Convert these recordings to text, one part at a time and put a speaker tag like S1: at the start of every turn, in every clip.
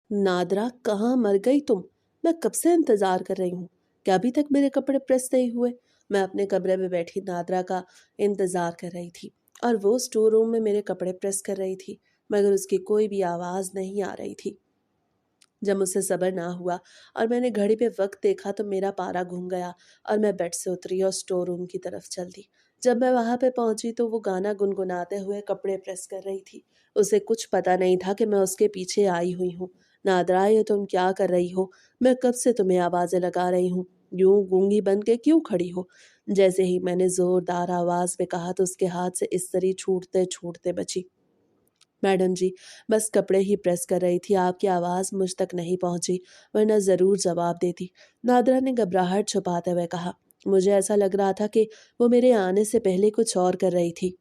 S1: नादरा, कहाँ मर गई तुम? मैं कब से इंतजार कर रही हूँ। क्या अभी तक मेरे कपड़े प्रेस नहीं हुए? मैं अपने कमरे में बैठी नादरा का इंतजार कर रही थी और वो स्टोर रूम में मेरे कपड़े प्रेस कर रही थी, मगर उसकी कोई भी आवाज़ नहीं आ रही थी। जब मुझसे सब्र ना हुआ और मैंने घड़ी पे वक्त देखा तो मेरा पारा घूम गया और मैं बेड से उतरी और स्टोर रूम की तरफ चल दी। जब मैं वहां पे पहुंची तो वो गाना गुनगुनाते हुए कपड़े प्रेस कर रही थी। उसे कुछ पता नहीं था कि मैं उसके पीछे आई हुई हूँ। नादरा, ये तुम क्या कर रही हो? मैं कब से तुम्हें आवाजें लगा रही हूँ, यूं गूंगी बन के क्यों खड़ी हो? जैसे ही मैंने जोरदार आवाज में कहा तो उसके हाथ से इस्त्री छूटते छूटते बची। मैडम जी, बस कपड़े ही प्रेस कर रही थी, आपकी आवाज़ मुझ तक नहीं पहुंची, वरना ज़रूर जवाब देती। नादरा ने घबराहट छुपाते हुए कहा। मुझे ऐसा लग रहा था कि वो मेरे आने से पहले कुछ और कर रही थी।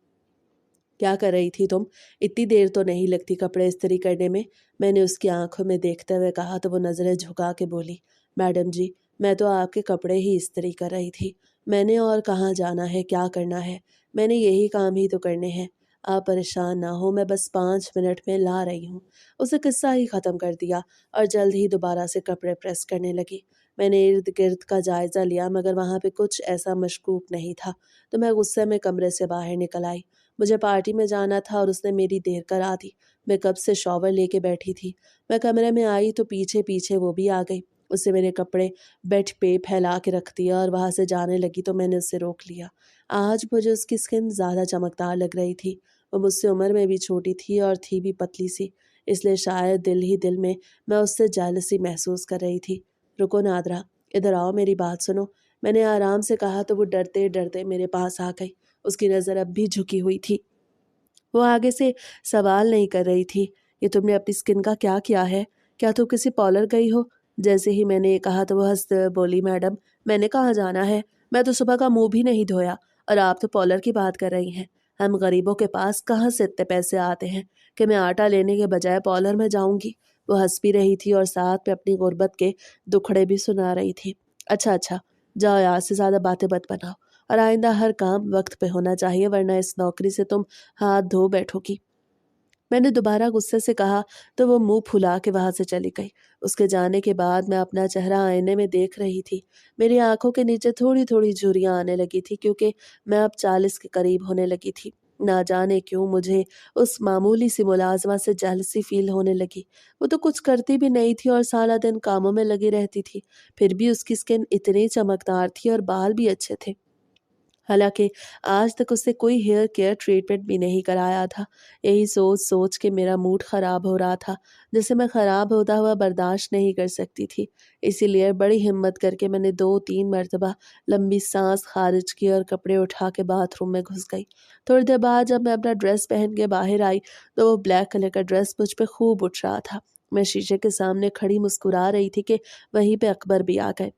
S1: क्या कर रही थी तुम? इतनी देर तो नहीं लगती कपड़े इस्त्री करने में। मैंने उसकी आंखों में देखते हुए कहा तो वो नज़रें झुका के बोली, मैडम जी, मैं तो आपके कपड़े ही इस्त्री कर रही थी। मैंने और कहाँ जाना है, क्या करना है? मैंने यही काम ही तो करने हैं। आप परेशान ना हो, मैं बस 5 मिनट में ला रही हूँ। उसे किस्सा ही ख़त्म कर दिया और जल्द ही दोबारा से कपड़े प्रेस करने लगी। मैंने इर्द गिर्द का जायज़ा लिया मगर वहाँ पे कुछ ऐसा मशकूक नहीं था, तो मैं गुस्से में कमरे से बाहर निकल आई। मुझे पार्टी में जाना था और उसने मेरी देर करा दी। मैं कब से शॉवर लेके बैठी थी। मैं कमरे में आई तो पीछे पीछे वो भी आ गई। उससे मेरे कपड़े बेड पे फैला के रख दिया और वहां से जाने लगी तो मैंने उससे रोक लिया। आज मुझे उसकी स्किन ज़्यादा चमकदार लग रही थी। वो मुझसे उम्र में भी छोटी थी और थी भी पतली सी, इसलिए शायद दिल ही दिल में मैं उससे जेलसी महसूस कर रही थी। रुको नादरा, इधर आओ, मेरी बात सुनो। मैंने आराम से कहा तो वो डरते डरते मेरे पास आ गई। उसकी नज़र अब भी झुकी हुई थी। वो आगे से सवाल नहीं कर रही थी, ये तुमने अपनी स्किन का क्या किया है? क्या तुम किसी पार्लर गई हो? जैसे ही मैंने ये कहा तो वो हंसते हुए बोली, मैडम, मैंने कहाँ जाना है? मैं तो सुबह का मुंह भी नहीं धोया और आप तो पार्लर की बात कर रही हैं। हम गरीबों के पास कहाँ से इतने पैसे आते हैं कि मैं आटा लेने के बजाय पार्लर में जाऊंगी? वो हंस भी रही थी और साथ में अपनी गुर्बत के दुखड़े भी सुना रही थी। अच्छा अच्छा, जाओ, आज से ज्यादा बातें मत बनाओ और आइंदा हर काम वक्त पे होना चाहिए, वरना इस नौकरी से तुम हाथ धो बैठोगी। मैंने दोबारा गुस्से से कहा तो वो मुंह फुला के वहां से चली गई। उसके जाने के बाद मैं अपना चेहरा आईने में देख रही थी। मेरी आंखों के नीचे थोड़ी थोड़ी झुर्रियां आने लगी थी क्योंकि मैं अब 40 के करीब होने लगी थी। ना जाने क्यों मुझे उस मामूली सी मुलाजमा से जेलसी फील होने लगी। वो तो कुछ करती भी नहीं थी और सारा दिन कामों में लगी रहती थी, फिर भी उसकी स्किन इतनी चमकदार थी और बाल भी अच्छे थे। हालांकि आज तक उससे कोई हेयर केयर ट्रीटमेंट भी नहीं कराया था। यही सोच सोच के मेरा मूड खराब हो रहा था, जिसे मैं खराब होता हुआ बर्दाश्त नहीं कर सकती थी। इसीलिए बड़ी हिम्मत करके मैंने 2-3 मरतबा लंबी सांस खारिज की और कपड़े उठा के बाथरूम में घुस गई। थोड़ी देर बाद जब मैं अपना ड्रेस पहन के बाहर आई तो वो ब्लैक कलर का ड्रेस मुझ पे खूब उठ रहा था। मैं शीशे के सामने खड़ी मुस्कुरा रही थी कि वहीं पे अकबर भी आ गए।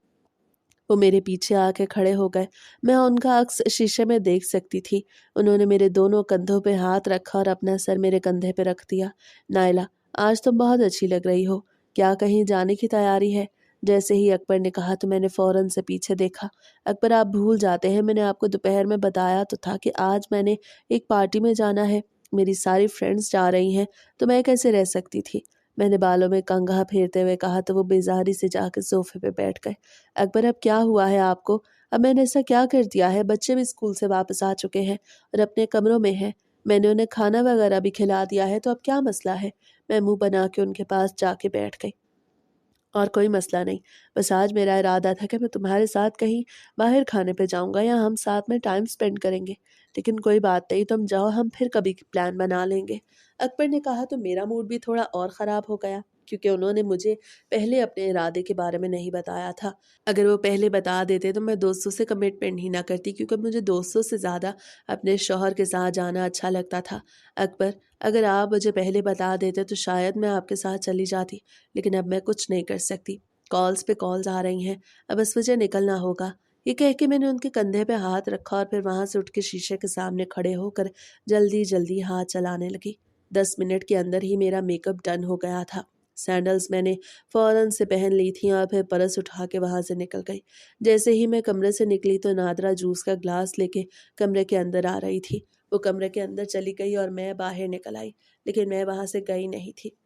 S1: वो मेरे पीछे आके खड़े हो गए। मैं उनका अक्स शीशे में देख सकती थी। उन्होंने मेरे दोनों कंधों पे हाथ रखा और अपना सर मेरे कंधे पे रख दिया। नायला, आज तुम बहुत अच्छी लग रही हो। क्या कहीं जाने की तैयारी है? जैसे ही अकबर ने कहा तो मैंने फौरन से पीछे देखा। अकबर, आप भूल जाते हैं, मैंने आपको दोपहर में बताया तो था कि आज मैंने एक पार्टी में जाना है। मेरी सारी फ्रेंड्स जा रही हैं तो मैं कैसे रह सकती थी? मैंने बालों में कंघा फेरते हुए कहा तो वो बेजारी से जाकर सोफे पे बैठ गए। अकबर, अब क्या हुआ है आपको? अब मैंने ऐसा क्या कर दिया है? बच्चे भी स्कूल से वापस आ चुके हैं और अपने कमरों में हैं। मैंने उन्हें खाना वगैरह भी खिला दिया है, तो अब क्या मसला है? मैं मुंह बना के उनके पास जाके बैठ गई। और कोई मसला नहीं, बस आज मेरा इरादा था कि मैं तुम्हारे साथ कहीं बाहर खाने पे जाऊंगा या हम साथ में टाइम स्पेंड करेंगे। लेकिन कोई बात नहीं, तुम जाओ, हम फिर कभी प्लान बना लेंगे। अकबर ने कहा तो मेरा मूड भी थोड़ा और ख़राब हो गया क्योंकि उन्होंने मुझे पहले अपने इरादे के बारे में नहीं बताया था। अगर वो पहले बता देते तो मैं दोस्तों से कमिटमेंट ही ना करती, क्योंकि मुझे दोस्तों से ज़्यादा अपने शौहर के साथ जाना अच्छा लगता था। अकबर, अगर आप मुझे पहले बता देते तो शायद मैं आपके साथ चली जाती, लेकिन अब मैं कुछ नहीं कर सकती। कॉल्स पे कॉल्स आ रही हैं, अब बस मुझे निकलना होगा। ये कह के मैंने उनके कंधे पे हाथ रखा और फिर वहां से उठ के शीशे के सामने खड़े होकर जल्दी जल्दी हाथ चलाने लगी। 10 मिनट के अंदर ही मेरा मेकअप डन हो गया था। सैंडल्स मैंने फौरन से पहन ली थी और फिर पर्स उठा के वहां से निकल गई। जैसे ही मैं कमरे से निकली तो नादरा जूस का ग्लास लेके कमरे के अंदर आ रही थी। वो कमरे के अंदर चली गई और मैं बाहर निकल आई, लेकिन मैं वहां से गई नहीं थी।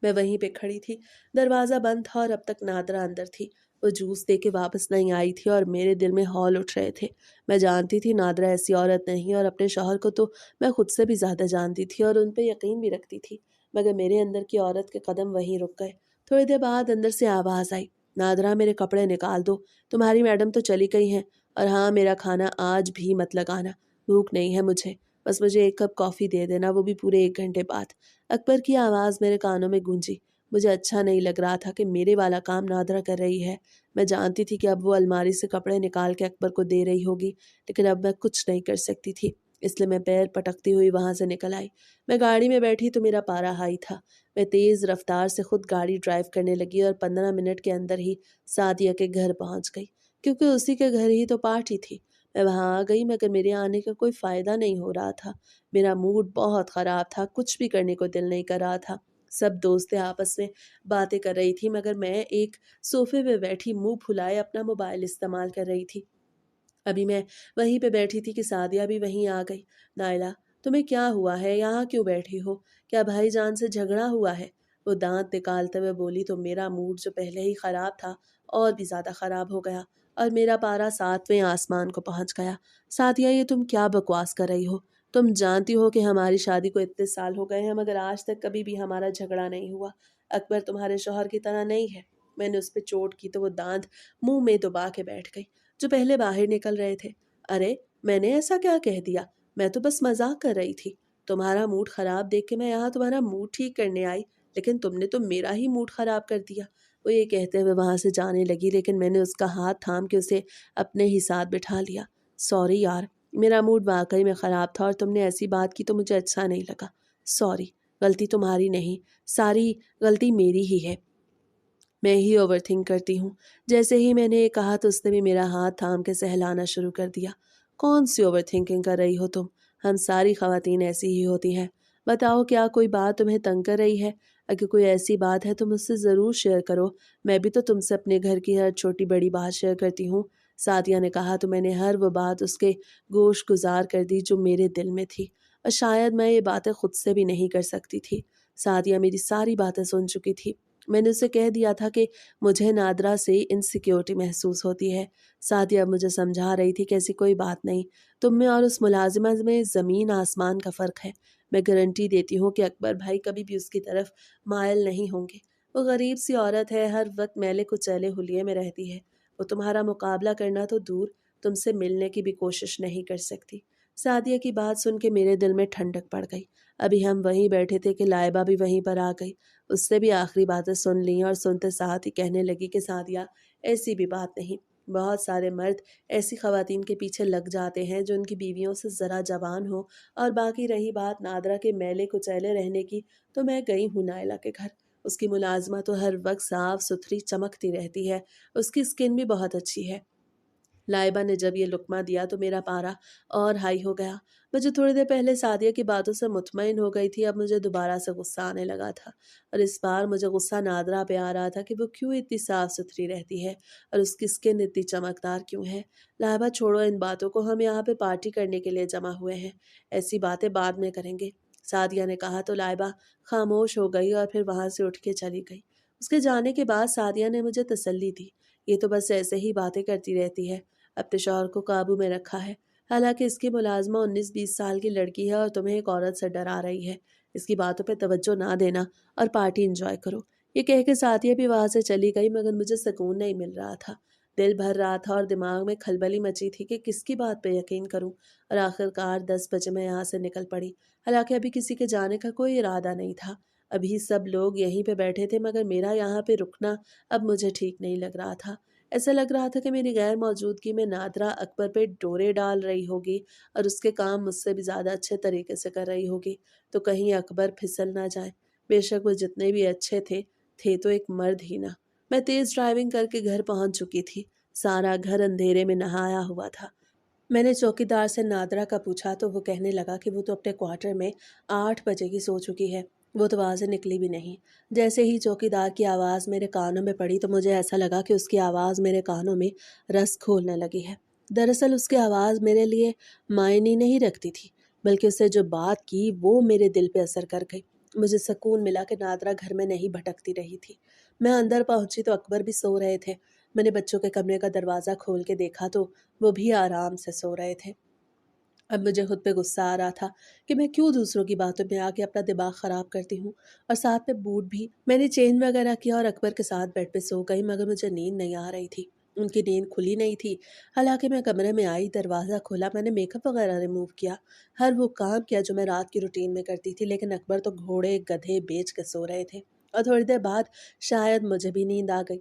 S1: मैं वहीं पे खड़ी थी। दरवाज़ा बंद था और अब तक नादरा अंदर थी। वो जूस दे के वापस नहीं आई थी और मेरे दिल में हौल उठ रहे थे। मैं जानती थी नादरा ऐसी औरत नहीं, और अपने शौहर को तो मैं खुद से भी ज़्यादा जानती थी और उन पे यकीन भी रखती थी। मगर मेरे अंदर की औरत के कदम वहीं रुक गए। थोड़ी देर बाद अंदर से आवाज़ आई, नादरा मेरे कपड़े निकाल दो, तुम्हारी मैडम तो चली गई हैं। और हाँ, मेरा खाना आज भी मत लगाना, भूख नहीं है मुझे। बस मुझे एक कप कॉफ़ी दे देना, वो भी पूरे 1 घंटे बाद। अकबर की आवाज़ मेरे कानों में गूंजी। मुझे अच्छा नहीं लग रहा था कि मेरे वाला काम नादरा कर रही है। मैं जानती थी कि अब वो अलमारी से कपड़े निकाल के अकबर को दे रही होगी, लेकिन अब मैं कुछ नहीं कर सकती थी। इसलिए मैं पैर पटकती हुई वहां से निकल आई। मैं गाड़ी में बैठी तो मेरा पारा हाई था। मैं तेज़ रफ्तार से खुद गाड़ी ड्राइव करने लगी और 15 मिनट के अंदर ही सादिया के घर पहुंच गई, क्योंकि उसी के घर ही तो पार्टी थी। मैं वहां आ गई, मगर मेरे आने का कोई फ़ायदा नहीं हो रहा था। मेरा मूड बहुत ख़राब था, कुछ भी करने को दिल नहीं कर रहा था। सब दोस्तें आपस में बातें कर रही थी, मगर मैं एक सोफे पे बैठी मुंह फुलाए अपना मोबाइल इस्तेमाल कर रही थी। अभी मैं वहीं पे बैठी थी कि सादिया भी वहीं आ गई। नायला, तुम्हें क्या हुआ है? यहाँ क्यों बैठी हो? क्या भाईजान से झगड़ा हुआ है? वो दांत निकालते हुए बोली तो मेरा मूड जो पहले ही खराब था और भी ज्यादा खराब हो गया, और मेरा पारा 7वें आसमान को पहुंच गया। सादिया, ये तुम क्या बकवास कर रही हो? तुम जानती हो कि हमारी शादी को इतने साल हो गए हैं, मगर आज तक कभी भी हमारा झगड़ा नहीं हुआ। अकबर तुम्हारे शौहर की तरह नहीं है। मैंने उस पर चोट की तो वो दांत मुंह में दबा के बैठ गई, जो पहले बाहर निकल रहे थे। अरे, मैंने ऐसा क्या कह दिया? मैं तो बस मजाक कर रही थी। तुम्हारा मूड खराब देख के मैं यहाँ तुम्हारा मूड ठीक करने आई, लेकिन तुमने तो मेरा ही मूड खराब कर दिया। वो ये कहते हुए वहां से जाने लगी, लेकिन मैंने उसका हाथ थाम के उसे अपने ही साथ बिठा लिया। सॉरी यार, मेरा मूड वाकई में खराब था और तुमने ऐसी बात की तो मुझे अच्छा नहीं लगा। सॉरी, गलती तुम्हारी नहीं, सारी गलती मेरी ही है। मैं ही ओवरथिंक करती हूँ। जैसे ही मैंने ये कहा तो उसने भी मेरा हाथ थाम के सहलाना शुरू कर दिया। कौन सी ओवरथिंकिंग कर रही हो तुम? हम सारी खवातीन ऐसी ही होती हैं। बताओ, क्या कोई बात तुम्हें तंग कर रही है? अगर कोई ऐसी बात है तो मुझसे ज़रूर शेयर करो। मैं भी तो तुमसे अपने घर की हर छोटी बड़ी बात शेयर करती हूँ। सादिया ने कहा तो मैंने हर वो बात उसके गोश गुजार कर दी जो मेरे दिल में थी, और शायद मैं ये बातें खुद से भी नहीं कर सकती थी। सादिया मेरी सारी बातें सुन चुकी थी। मैंने उसे कह दिया था कि मुझे नादरा से इनसिक्योरिटी महसूस होती है। सादिया अब मुझे समझा रही थी कि ऐसी कोई बात नहीं, तुम में और उस मुलाजिमा में ज़मीन आसमान का फ़र्क है। मैं गारंटी देती हूँ कि अकबर भाई कभी भी उसकी तरफ मायल नहीं होंगे। वो गरीब सी औरत है, हर वक्त मैले कुचैले हुलिये में रहती है। वो तुम्हारा मुकाबला करना तो दूर, तुमसे मिलने की भी कोशिश नहीं कर सकती। सादिया की बात सुन के मेरे दिल में ठंडक पड़ गई। अभी हम वहीं बैठे थे कि लाइबा भी वहीं पर आ गई। उससे भी आखिरी बातें सुन ली और सुनते साथ ही कहने लगी कि सादिया, ऐसी भी बात नहीं। बहुत सारे मर्द ऐसी खवातीन के पीछे लग जाते हैं जो उनकी बीवियों से ज़रा जवान हो। और बाकी रही बात नादरा के मैले कुचैले रहने की, तो मैं गई हूँ नायला के घर। उसकी मुलाजमा तो हर वक्त साफ सुथरी चमकती रहती है। उसकी स्किन भी बहुत अच्छी है। लाइबा ने जब ये लुकमा दिया तो मेरा पारा और हाई हो गया। मुझे थोड़ी देर पहले सादिया की बातों से मुतमईन हो गई थी, अब मुझे दोबारा से गुस्सा आने लगा था। और इस बार मुझे गुस्सा नादरा पे आ रहा था कि वो क्यों इतनी साफ सुथरी रहती है और उसकी स्किन इतनी चमकदार क्यों है। लाइबा, छोड़ो इन बातों को, हम यहाँ पे पार्टी करने के लिए जमा हुए हैं। ऐसी बातें बाद में करेंगे, सादिया ने कहा तो लाइबा खामोश हो गई और फिर वहां से उठ के चली गई। उसके जाने के बाद सादिया ने मुझे तसल्ली दी, ये तो बस ऐसे ही बातें करती रहती है, अपने शौहर को काबू में रखा है। हालांकि इसकी मुलाजमा 19-20 साल की लड़की है और तुम्हें एक औरत से डरा रही है। इसकी बातों पे तवज्जो ना देना और पार्टी एंजॉय करो। ये कह के साथिया भी वहां से चली गई, मगर मुझे सुकून नहीं मिल रहा था। दिल भर रहा था और दिमाग में खलबली मची थी कि किसकी बात पे यकीन करूं। और आखिरकार 10 बजे मैं यहाँ से निकल पड़ी। हालांकि अभी किसी के जाने का कोई इरादा नहीं था। अभी सब लोग यहीं पे बैठे थे, मगर मेरा यहाँ पे रुकना अब मुझे ठीक नहीं लग रहा था। ऐसा लग रहा था कि मेरी गैर मौजूदगी में नादरा अकबर पे डोरे डाल रही होगी और उसके काम मुझसे भी ज़्यादा अच्छे तरीके से कर रही होगी, तो कहीं अकबर फिसल ना जाए। बेशक वो जितने भी अच्छे थे, थे तो एक मर्द ही ना। मैं तेज़ ड्राइविंग करके घर पहुंच चुकी थी। सारा घर अंधेरे में नहाया हुआ था। मैंने चौकीदार से नादरा का पूछा तो वो कहने लगा कि वो तो अपने क्वार्टर में 8 बजे की सो चुकी है। वो तो वहाँ से निकली भी नहीं। जैसे ही चौकीदार की आवाज़ मेरे कानों में पड़ी तो मुझे ऐसा लगा कि उसकी आवाज़ मेरे कानों में रस घोलने लगी है। दरअसल उसकी आवाज़ मेरे लिए मायने नहीं रखती थी, बल्कि उससे जो बात की वो मेरे दिल पे असर कर गई। مجھے سکون ملا کہ نادرا گھر میں نہیں بھٹکتی رہی تھی۔ میں اندر پہنچی تو اکبر بھی سو رہے تھے۔ میں نے بچوں کے کمرے کا دروازہ کھول کے دیکھا تو وہ بھی آرام سے سو رہے تھے۔ اب مجھے خود پہ غصہ آ رہا تھا کہ میں کیوں دوسروں کی باتوں میں آ کے اپنا دماغ خراب کرتی ہوں، اور ساتھ میں بوٹ بھی۔ میں نے چینج وغیرہ کیا اور اکبر کے ساتھ بیڈ پہ سو گئی، مگر مجھے نیند نہیں آ رہی تھی۔ ان کی نیند کھلی نہیں تھی۔ حالانکہ میں کمرے میں آئی، دروازہ کھولا، میں نے میک اپ وغیرہ ریموو کیا، ہر وہ کام کیا جو میں رات کی روٹین میں کرتی تھی، لیکن اکبر تو گھوڑے گدھے بیچ کے سو رہے تھے، اور تھوڑی دیر بعد شاید مجھے بھی نیند آ گئی۔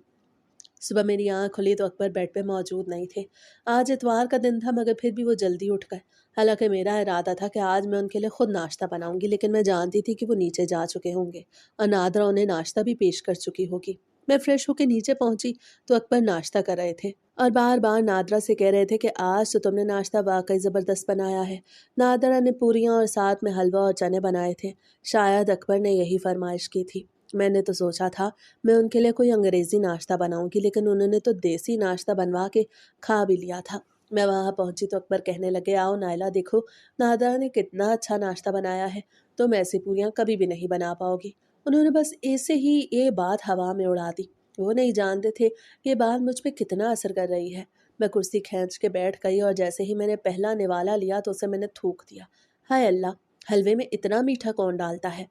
S1: صبح میری آنکھ کھلی تو اکبر بیڈ پہ موجود نہیں تھے۔ آج اتوار کا دن تھا، مگر پھر بھی وہ جلدی اٹھ گئے۔ حالانکہ میرا ارادہ تھا کہ آج میں ان کے لیے خود ناشتہ بناؤں گی، لیکن میں جانتی تھی کہ وہ نیچے جا چکے ہوں گے اور نادرا انہیں ناشتہ بھی پیش کر چکی ہوگی۔ میں فریش ہو کے نیچے پہنچی تو اکبر ناشتہ کر رہے تھے اور بار بار نادرا سے کہہ رہے تھے کہ آج تو تم نے ناشتہ واقعی زبردست بنایا ہے۔ نادرا نے پوریاں اور ساتھ میں حلوہ اور چنے بنائے تھے۔ شاید اکبر نے یہی فرمائش کی تھی۔ میں نے تو سوچا تھا میں ان کے لیے کوئی انگریزی ناشتہ بناؤں گی، لیکن انہوں نے تو دیسی ناشتہ بنوا کے کھا بھی لیا تھا۔ میں وہاں پہنچی تو اکبر کہنے لگے، آؤ نائلہ، دیکھو نادرا نے کتنا اچھا ناشتہ بنایا ہے، تم ایسی پوریاں کبھی بھی نہیں بنا پاؤ گی۔ انہوں نے بس ایسے ہی یہ بات ہوا میں اڑا دی۔ وہ نہیں جانتے تھے یہ بات مجھ پہ کتنا اثر کر رہی ہے۔ میں کرسی کھینچ کے بیٹھ گئی اور جیسے ہی میں نے پہلا نوالا لیا تو اسے میں نے تھوک دیا۔ ہائے اللہ، حلوے میں اتنا میٹھا کون ڈالتا ہے؟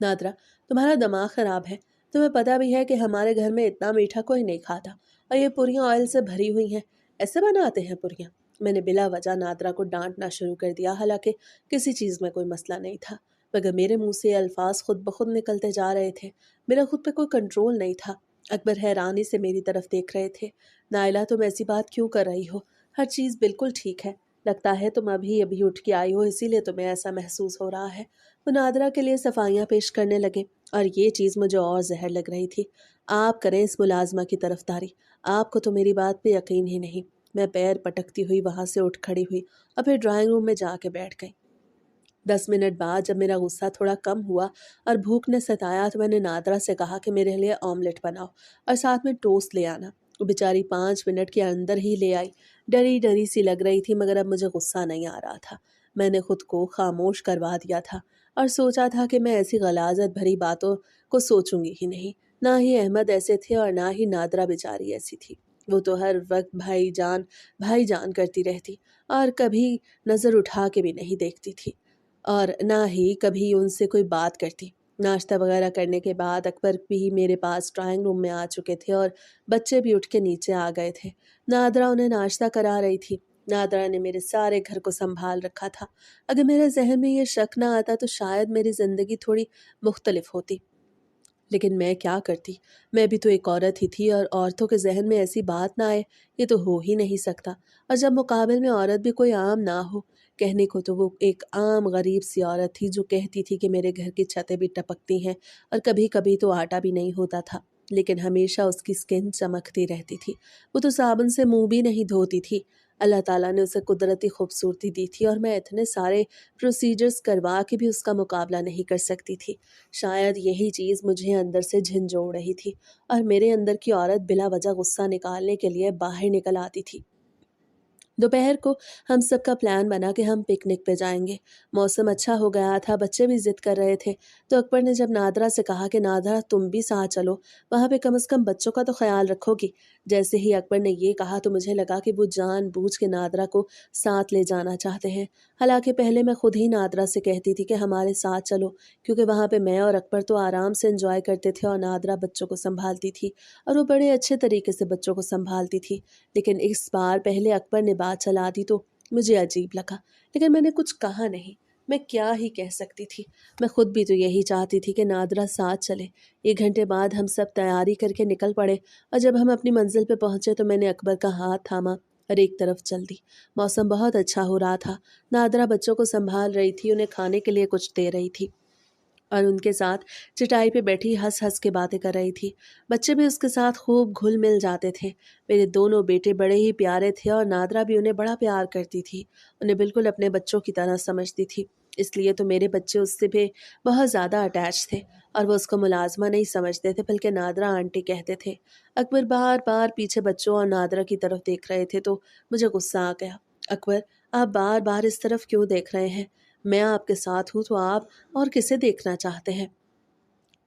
S1: نادرا، تمہارا دماغ خراب ہے۔ تمہیں پتہ بھی ہے کہ ہمارے گھر میں اتنا میٹھا کوئی نہیں کھاتا، اور یہ پوریاں آئل سے بھری ہوئی ہیں، ایسے بناتے ہیں پوریاں؟ میں نے بلا وجہ نادرا کو ڈانٹنا شروع کر دیا، حالانکہ کسی چیز میں کوئی مسئلہ نہیں تھا، مگر میرے منہ سے الفاظ خود بخود نکلتے جا رہے تھے۔ میرا خود پہ کوئی کنٹرول نہیں تھا۔ اکبر حیرانی سے میری طرف دیکھ رہے تھے۔ نائلہ، تم ایسی بات کیوں کر رہی ہو؟ ہر چیز بالکل ٹھیک ہے۔ لگتا ہے تم ابھی اٹھ کے آئی ہو، اسی لیے تمہیں ایسا محسوس ہو رہا ہے۔ وہ نادرا کے لیے صفائیاں پیش کرنے لگے، اور یہ چیز مجھے اور زہر لگ رہی تھی۔ آپ کریں اس ملازمہ کی طرفداری، آپ کو تو میری بات پہ یقین ہی نہیں۔ میں پیر پٹکتی ہوئی وہاں سے اٹھ کھڑی ہوئی اور پھر ڈرائنگ روم میں جا کے بیٹھ گئی۔ 10 منٹ بعد جب میرا غصہ تھوڑا کم ہوا اور بھوک نے ستایا تو میں نے نادرا سے کہا کہ میرے لیے آملیٹ بناؤ اور ساتھ میں ٹوسٹ لے آنا۔ وہ بیچاری 5 منٹ کے اندر ہی لے آئی۔ ڈری ڈری سی لگ رہی تھی، مگر اب مجھے غصہ نہیں آ رہا تھا۔ میں نے خود کو خاموش کروا دیا تھا اور سوچا تھا کہ میں ایسی غلاظت بھری باتوں کو سوچوں گی ہی نہیں۔ نہ ہی احمد ایسے تھے اور نہ ہی نادرا بیچاری ایسی تھی۔ وہ تو ہر وقت بھائی جان کرتی رہتی اور کبھی نظر اٹھا کے بھی نہیں دیکھتی تھی، اور نہ ہی کبھی ان سے کوئی بات کرتی۔ ناشتہ وغیرہ کرنے کے بعد اکبر بھی میرے پاس ڈرائنگ روم میں آ چکے تھے اور بچے بھی اٹھ کے نیچے آ گئے تھے۔ نادرا انہیں ناشتہ کرا رہی تھی۔ نادرا نے میرے سارے گھر کو سنبھال رکھا تھا۔ اگر میرے ذہن میں یہ شک نہ آتا تو شاید میری زندگی تھوڑی مختلف ہوتی، لیکن میں کیا کرتی؟ میں بھی تو ایک عورت ہی تھی، اور عورتوں کے ذہن میں ایسی بات نہ آئے یہ تو ہو ہی نہیں سکتا۔ اور جب مقابل میں عورت بھی کوئی عام نہ ہو، کہنے کو تو وہ ایک عام غریب سی عورت تھی جو کہتی تھی کہ میرے گھر کی چھتیں بھی ٹپکتی ہیں اور کبھی کبھی تو آٹا بھی نہیں ہوتا تھا، لیکن ہمیشہ اس کی سکن چمکتی رہتی تھی۔ وہ تو صابن سے منہ بھی نہیں دھوتی تھی۔ اللہ تعالیٰ نے اسے قدرتی خوبصورتی دی تھی، اور میں اتنے سارے پروسیجرز کروا کے بھی اس کا مقابلہ نہیں کر سکتی تھی۔ شاید یہی چیز مجھے اندر سے جھنجھوڑ رہی تھی، اور میرے اندر کی عورت بلا وجہ غصہ نکالنے کے لیے باہر نکل آتی تھی۔ دوپہر کو ہم سب کا پلان بنا کہ ہم پکنک پہ جائیں گے۔ موسم اچھا ہو گیا تھا، بچے بھی ضد کر رہے تھے، تو اکبر نے جب نادرا سے کہا کہ نادرا تم بھی ساتھ چلو، وہاں پہ کم از کم بچوں کا تو خیال رکھو گی۔ جیسے ہی اکبر نے یہ کہا تو مجھے لگا کہ وہ جان بوجھ کے نادرا کو ساتھ لے جانا چاہتے ہیں۔ حالانکہ پہلے میں خود ہی نادرا سے کہتی تھی کہ ہمارے ساتھ چلو، کیونکہ وہاں پہ میں اور اکبر تو آرام سے انجوائے کرتے تھے اور نادرا بچوں کو سنبھالتی تھی، اور وہ بڑے اچھے طریقے سے بچوں کو سنبھالتی تھی۔ لیکن اس بار پہلے اکبر نے بات چلا دی تو مجھے عجیب لگا، لیکن میں نے کچھ کہا نہیں۔ میں کیا ہی کہہ سکتی تھی؟ میں خود بھی تو یہی چاہتی تھی کہ نادرا ساتھ چلے۔ 1 گھنٹے بعد ہم سب تیاری کر کے نکل پڑے، اور جب ہم اپنی منزل پہ پہنچے تو میں نے اکبر کا ہاتھ تھاما اور ایک طرف چل دی۔ موسم بہت اچھا ہو رہا تھا۔ نادرا بچوں کو سنبھال رہی تھی، انہیں کھانے کے لیے کچھ دے رہی تھی، اور ان کے ساتھ چٹائی پہ بیٹھی ہنس ہنس کے باتیں کر رہی تھی۔ بچے بھی اس کے ساتھ خوب گھل مل جاتے تھے۔ میرے دونوں بیٹے بڑے ہی پیارے تھے، اور نادرا بھی انہیں بڑا پیار کرتی تھی، انہیں بالکل اپنے بچوں کی طرح سمجھتی تھی۔ اس لیے تو میرے بچے اس سے بھی بہت زیادہ اٹیچ تھے، اور وہ اس کو ملازمہ نہیں سمجھتے تھے بلکہ نادرا آنٹی کہتے تھے۔ اکبر بار بار پیچھے بچوں اور نادرا کی طرف دیکھ رہے تھے تو مجھے غصہ آ گیا۔ اکبر، آپ بار بار اس طرف کیوں دیکھ رہے ہیں؟ मैं आपके साथ हूँ तो आप और किसे देखना चाहते हैं?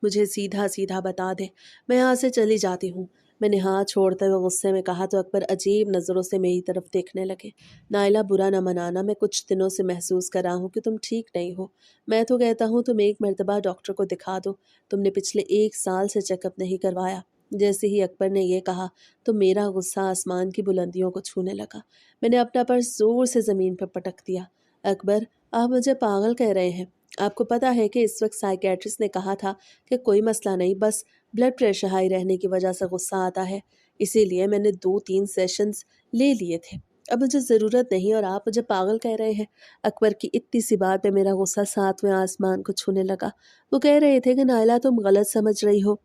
S1: मुझे सीधा सीधा बता दे, मैं यहाँ से चली जाती हूँ। मैंने हाथ छोड़ते हुए गुस्से में कहा तो अकबर अजीब नज़रों से मेरी तरफ देखने लगे। नाइला, बुरा न मनाना, मैं कुछ दिनों से महसूस कर रहा हूँ कि तुम ठीक नहीं हो। मैं तो कहता हूँ तुम एक मर्तबा डॉक्टर को दिखा दो। तुमने पिछले 1 साल से चेकअप नहीं करवाया। जैसे ही अकबर ने ये कहा तो मेरा गुस्सा आसमान की बुलंदियों को छूने लगा। मैंने अपना पर्स जोर से ज़मीन पर पटक दिया। अकबर, आप मुझे पागल कह रहे हैं। आपको पता है कि इस वक्त साइकेट्रिस्ट ने कहा था कि कोई मसला नहीं, बस ब्लड प्रेशर हाई रहने की वजह से गुस्सा आता है। इसीलिए मैंने 2-3 सेशंस ले लिए थे। अब मुझे ज़रूरत नहीं और आप मुझे पागल कह रहे हैं। अकबर की इतनी सी बात पे मेरा गुस्सा सातवें आसमान को छूने लगा। वो कह रहे थे कि नाइला, तुम गलत समझ रही हो।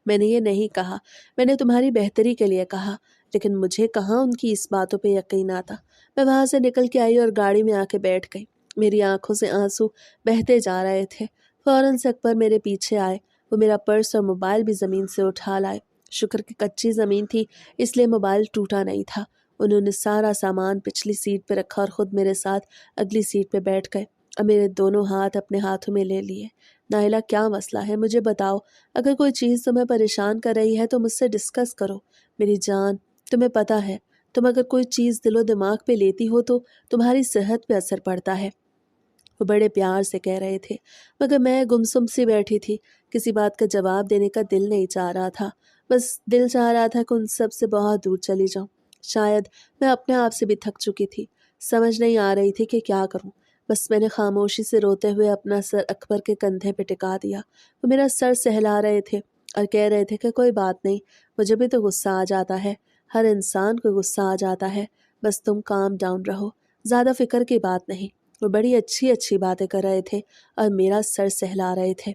S1: मैंने ये नहीं कहा, मैंने तुम्हारी बेहतरी के लिए कहा। लेकिन मुझे कहाँ उनकी इस बातों पे यकीन आता। मैं वहाँ से निकल के आई और गाड़ी में आके बैठ गई। मेरी आंखों से आंसू बहते जा रहे थे। फौरन से अकबर मेरे पीछे आए। वो मेरा पर्स और मोबाइल भी ज़मीन से उठा लाए। शुक्र की कच्ची ज़मीन थी, इसलिए मोबाइल टूटा नहीं था। उन्होंने सारा सामान पिछली सीट पे रखा और ख़ुद मेरे साथ अगली सीट पे बैठ गए और मेरे दोनों हाथ अपने हाथों में ले लिए। नाइला, क्या मसला है, मुझे बताओ। अगर कोई चीज़ तुम्हें परेशान कर रही है तो मुझसे डिस्कस करो। मेरी जान, तुम्हें पता है, तुम अगर कोई चीज़ दिलो दिमाग पे लेती हो तो तुम्हारी सेहत पे असर पड़ता है। वो बड़े प्यार से कह रहे थे, मगर मैं गुमसुम सी बैठी थी। किसी बात का जवाब देने का दिल नहीं चाह रहा था। बस दिल चाह रहा था कि उन सब से बहुत दूर चली जाऊं। शायद मैं अपने आप से भी थक चुकी थी। समझ नहीं आ रही थी कि क्या करूं। बस मैंने खामोशी से रोते हुए अपना सर अकबर के कंधे पे टिका दिया। वो मेरा सर सहला रहे थे और कह रहे थे कि कोई बात नहीं, मुझे भी तो गुस्सा आ जाता है। हर इंसान को गुस्सा आ जाता है। बस तुम काम डाउन रहो, ज़्यादा फिक्र की बात नहीं। वो बड़ी अच्छी अच्छी बातें कर रहे थे और मेरा सर सहला रहे थे।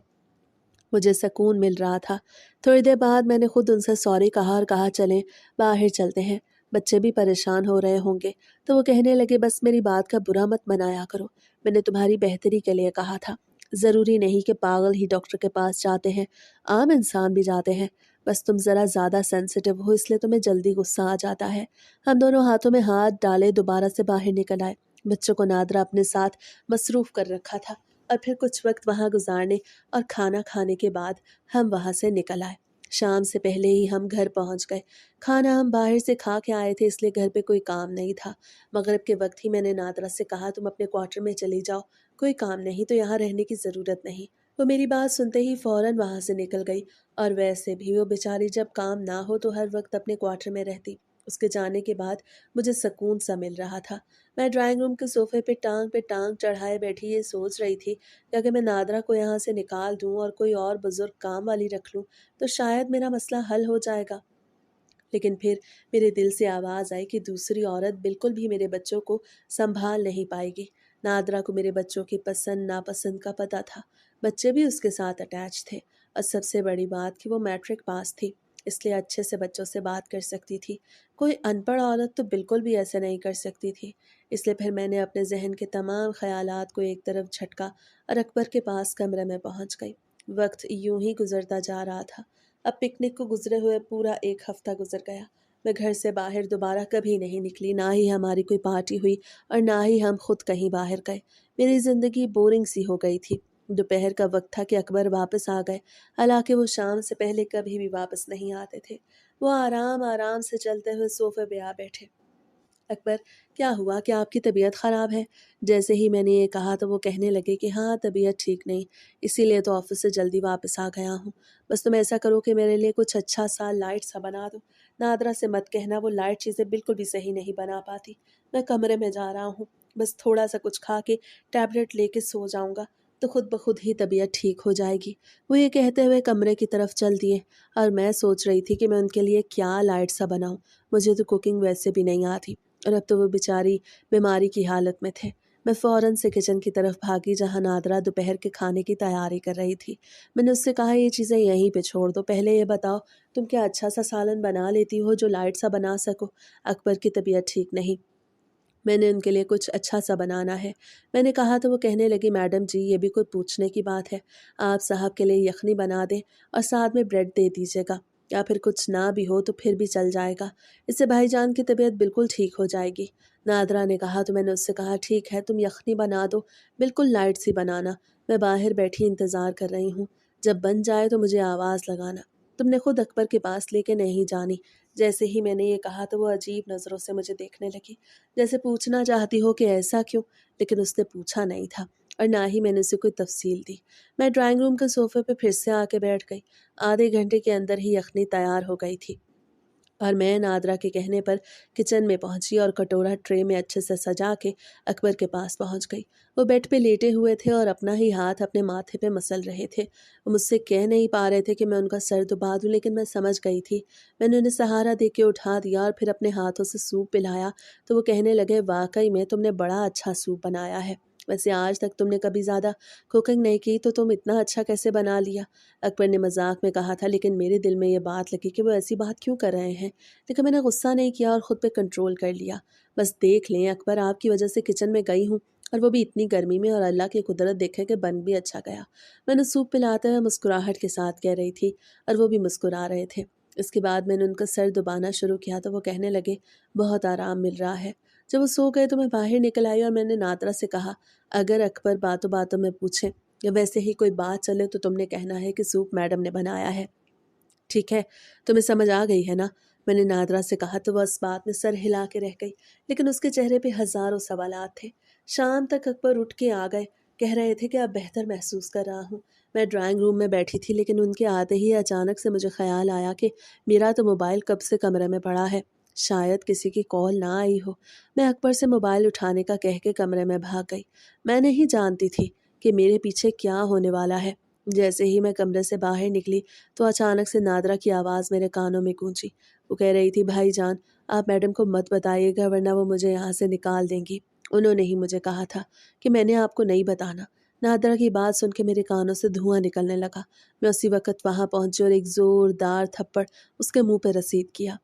S1: मुझे सुकून मिल रहा था। थोड़ी देर बाद मैंने खुद उनसे सॉरी कहा और कहा, चलें बाहर चलते हैं, बच्चे भी परेशान हो रहे होंगे। तो वो कहने लगे, बस मेरी बात का बुरा मत मनाया करो, मैंने तुम्हारी बेहतरी के लिए कहा था। ज़रूरी नहीं कि पागल ही डॉक्टर के पास जाते हैं, आम इंसान भी जाते हैं। बस तुम ज़रा ज़्यादा सेंसिटिव हो, इसलिए तुम्हें जल्दी गुस्सा आ जाता है। हम दोनों हाथों में हाथ डाले दोबारा से बाहर निकल आए। बच्चों को नादरा अपने साथ मसरूफ़ कर रखा था और फिर कुछ वक्त वहाँ गुजारने और खाना खाने के बाद हम वहाँ से निकल आए। शाम से पहले ही हम घर पहुँच गए। खाना हम बाहर से खा के आए थे, इसलिए घर पे कोई काम नहीं था। मगरिब के वक्त ही मैंने नादरा से कहा, तुम अपने क्वार्टर में चली जाओ, कोई काम नहीं तो यहाँ रहने की ज़रूरत नहीं। वो मेरी बात सुनते ही फ़ौरन वहाँ से निकल गई। और वैसे भी वो बेचारी जब काम ना हो तो हर वक्त अपने क्वार्टर में रहती। उसके जाने के बाद मुझे सुकून सा मिल रहा था। मैं ड्राइंग रूम के सोफे पे टांग चढ़ाए बैठी ये सोच रही थी कि अगर मैं नादरा को यहाँ से निकाल दूँ और कोई और बुजुर्ग काम वाली रख लूँ तो शायद मेरा मसला हल हो जाएगा। लेकिन फिर मेरे दिल से आवाज़ आई कि दूसरी औरत बिल्कुल भी मेरे बच्चों को संभाल नहीं पाएगी। नादरा को मेरे बच्चों की पसंद नापसंद का पता था। बच्चे भी उसके साथ अटैच थे और सबसे बड़ी बात कि वो मैट्रिक पास थी, इसलिए अच्छे से बच्चों से बात कर सकती थी। कोई अनपढ़ औरत तो बिल्कुल भी ऐसा नहीं कर सकती थी। इसलिए फिर मैंने अपने जहन के तमाम ख्यालात को एक तरफ झटका और अकबर के पास कमरे में पहुंच गई। वक्त यूं ही गुजरता जा रहा था। अब पिकनिक को गुजरे हुए पूरा 1 हफ्ता गुजर गया। मैं घर से बाहर दोबारा कभी नहीं निकली, ना ही हमारी कोई पार्टी हुई और ना ही हम खुद कहीं बाहर गए। मेरी ज़िंदगी बोरिंग सी हो गई थी। दोपहर का वक्त था कि अकबर वापस आ गए। हालांकि वो शाम से पहले कभी भी वापस नहीं आते थे। वो आराम आराम से चलते हुए सोफे पे आ बैठे। अकबर, क्या हुआ, क्या आपकी तबीयत ख़राब है? जैसे ही मैंने ये कहा तो वो कहने लगे कि हाँ, तबीयत ठीक नहीं, इसीलिए तो ऑफिस से जल्दी वापस आ गया हूँ। बस तुम ऐसा करो कि मेरे लिए कुछ अच्छा सा लाइट सा बना दो। नादरा से मत कहना, वो लाइट चीज़ें बिल्कुल भी सही नहीं बना पाती। मैं कमरे में जा रहा हूँ, बस थोड़ा सा कुछ खा के टैबलेट लेके सो जाऊँगा तो खुद ब खुद ही तबीयत ठीक हो जाएगी। वो ये कहते हुए कमरे की तरफ चल दिए और मैं सोच रही थी कि मैं उनके लिए क्या लाइट सा बनाऊँ। मुझे तो कुकिंग वैसे भी नहीं आती और अब तो वो बेचारी बीमारी की हालत में थे। मैं फ़ौरन से किचन की तरफ भागी जहाँ नादरा दोपहर के खाने की तैयारी कर रही थी। मैंने उससे कहा, ये चीज़ें यहीं पे छोड़ दो, पहले ये बताओ तुम क्या अच्छा सा सालन बना लेती हो जो लाइट सा बना सको? अकबर की तबीयत ठीक नहीं, मैंने उनके लिए कुछ अच्छा सा बनाना है। मैंने कहा तो वो कहने लगी, मैडम जी ये भी कोई पूछने की बात है। आप साहब के लिए यखनी बना दें और साथ में ब्रेड दे दीजिएगा, या फिर कुछ ना भी हो तो फिर भी चल जाएगा। इससे भाईजान की तबीयत बिल्कुल ठीक हो जाएगी। नादरा ने कहा तो मैंने उससे कहा, ठीक है तुम यखनी बना दो, बिल्कुल लाइट सी बनाना, मैं बाहर बैठी इंतज़ार कर रही हूँ, जब बन जाए तो मुझे आवाज़ लगाना। तुमने खुद अकबर के पास लेके नहीं जानी। जैसे ही मैंने ये कहा तो वो अजीब नज़रों से मुझे देखने लगी, जैसे पूछना चाहती हो कि ऐसा क्यों, लेकिन उसने पूछा नहीं था और ना ही मैंने उसे कोई तफसील दी। मैं ड्राइंग रूम के सोफ़े पे फिर से आके बैठ गई। आधे घंटे के अंदर ही यखनी तैयार हो गई थी और मैं नादरा के कहने पर किचन में पहुंची और कटोरा ट्रे में अच्छे से सजा के अकबर के पास पहुंच गई। वो बेड पे लेटे हुए थे और अपना ही हाथ अपने माथे पे मसल रहे थे। वो मुझसे कह नहीं पा रहे थे कि मैं उनका सर दबा दूं, लेकिन मैं समझ गई थी। मैंने उन्हें सहारा दे के उठा दिया और फिर अपने हाथों से सूप पिलाया तो वो कहने लगे, वाकई में तुमने बड़ा अच्छा सूप बनाया है। वैसे आज तक तुमने कभी ज़्यादा कुकिंग नहीं की तो तुम इतना अच्छा कैसे बना लिया? अकबर ने मजाक में कहा था, लेकिन मेरे दिल में ये बात लगी कि वो ऐसी बात क्यों कर रहे हैं। लेकिन मैंने गुस्सा नहीं किया और ख़ुद पे कंट्रोल कर लिया। बस देख लें अकबर, आपकी वजह से किचन में गई हूँ और वो भी इतनी गर्मी में, और अल्लाह की कुदरत देखे कि बन भी अच्छा गया। मैंने सूप पिलाते हुए मुस्कुराहट के साथ कह रही थी और वो भी मुस्कुरा रहे थे। इसके बाद मैंने उनका सर दबाना शुरू किया तो वो कहने लगे, बहुत आराम मिल रहा है। जब वो सो गए तो मैं बाहर निकल आई और मैंने नादरा से कहा, अगर अकबर बातों बातों में पूछे या वैसे ही कोई बात चले तो तुमने कहना है कि सूप मैडम ने बनाया है। ठीक है, तुम्हें समझ आ गई है ना? मैंने नादरा से कहा तो वह इस बात में सर हिला के रह गई, लेकिन उसके चेहरे पे हजारों सवालात थे। शाम तक अकबर उठ के आ गए, कह रहे थे कि अब बेहतर महसूस कर रहा हूँ। मैं ड्राइंग रूम में बैठी थी, लेकिन उनके आते ही अचानक से मुझे ख्याल आया कि मेरा तो मोबाइल कब से कमरे में पड़ा है, शायद किसी की कॉल ना आई हो। मैं अकबर से मोबाइल उठाने का कह के कमरे में भाग गई। मैं नहीं जानती थी कि मेरे पीछे क्या होने वाला है। जैसे ही मैं कमरे से बाहर निकली तो अचानक से नादरा की आवाज़ मेरे कानों में गूंजी। वो कह रही थी, भाईजान आप मैडम को मत बताइएगा वरना वो मुझे यहाँ से निकाल देंगी। उन्होंने ही मुझे कहा था कि मैंने आपको नहीं बताना। नादरा की बात सुन के मेरे कानों से धुआं निकलने लगा। मैं उसी वक्त वहाँ पहुंची और एक जोरदार थप्पड़ उसके मुंह पर रसीद किया।